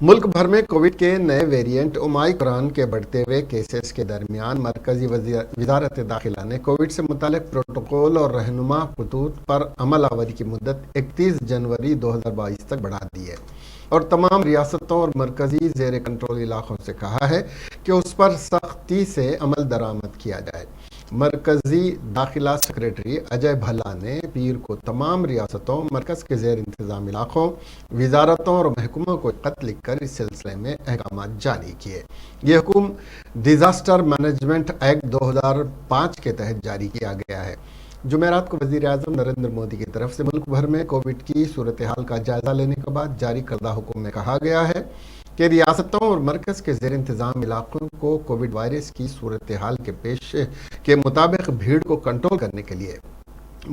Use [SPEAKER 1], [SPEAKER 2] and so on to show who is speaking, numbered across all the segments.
[SPEAKER 1] ملک بھر میں کووڈ کے نئے ویریئنٹ اومائیکرون کے بڑھتے ہوئے کیسز کے درمیان مرکزی وزارت داخلہ نے کووڈ سے متعلق پروٹوکول اور رہنما خطوط پر عمل آوری کی مدت 31 جنوری 2022 تک بڑھا دی ہے اور تمام ریاستوں اور مرکزی زیر کنٹرول علاقوں سے کہا ہے کہ اس پر سختی سے عمل درآمد کیا جائے۔ مرکزی داخلہ سیکریٹری اجے بھلا نے پیر کو تمام ریاستوں، مرکز کے زیر انتظام علاقوں، وزارتوں اور محکموں کو خط لکھ کر اس سلسلے میں احکامات جاری کیے۔ یہ حکم ڈیزاسٹر مینجمنٹ ایکٹ 2005 کے تحت جاری کیا گیا ہے۔ جمعرات کو وزیر اعظم نریندر مودی کی طرف سے ملک بھر میں کووڈ کی صورتحال کا جائزہ لینے کے بعد جاری کردہ حکم میں کہا گیا ہے کہ ریاستوں اور مرکز کے زیر انتظام علاقوں کو کووڈ وائرس کی صورتحال کے مطابق بھیڑ کو کنٹرول کرنے کے لیے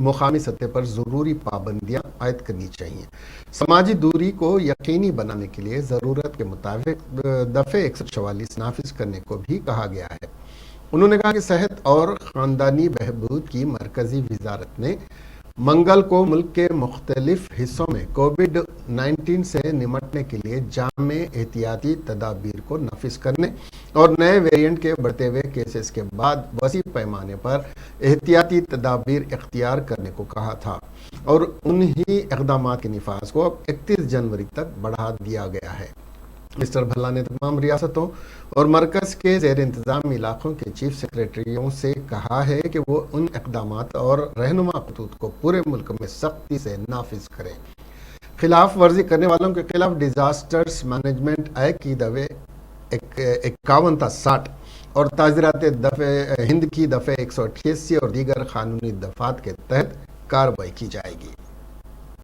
[SPEAKER 1] مقامی سطح پر ضروری پابندیاں عائد کرنی چاہیے۔ سماجی دوری کو یقینی بنانے کے لیے ضرورت کے مطابق دفعہ 144 نافذ کرنے کو بھی کہا گیا ہے۔ انہوں نے کہا کہ صحت اور خاندانی بہبود کی مرکزی وزارت نے منگل کو ملک کے مختلف حصوں میں کووڈ 19 سے نمٹنے کے لیے جامع احتیاطی تدابیر کو نافذ کرنے اور نئے ویریئنٹ کے بڑھتے ہوئے کیسز کے بعد وسیع پیمانے پر احتیاطی تدابیر اختیار کرنے کو کہا تھا اور انہی اقدامات کے نفاذ کو اب 31 جنوری تک بڑھا دیا گیا ہے۔ مسٹر بھلا نے تمام ریاستوں اور مرکز کے زیر انتظام علاقوں کے چیف سیکریٹریوں سے کہا ہے کہ وہ ان اقدامات اور رہنما خطوط کو پورے ملک میں سختی سے نافذ کریں۔ خلاف ورزی کرنے والوں کے خلاف ڈیزاسٹرز مینجمنٹ ایکٹ کی دفعہ 51 تا 60 اور تعزیرات ہند کی دفعہ 188 اور دیگر قانونی دفعات کے تحت کارروائی کی جائے گی۔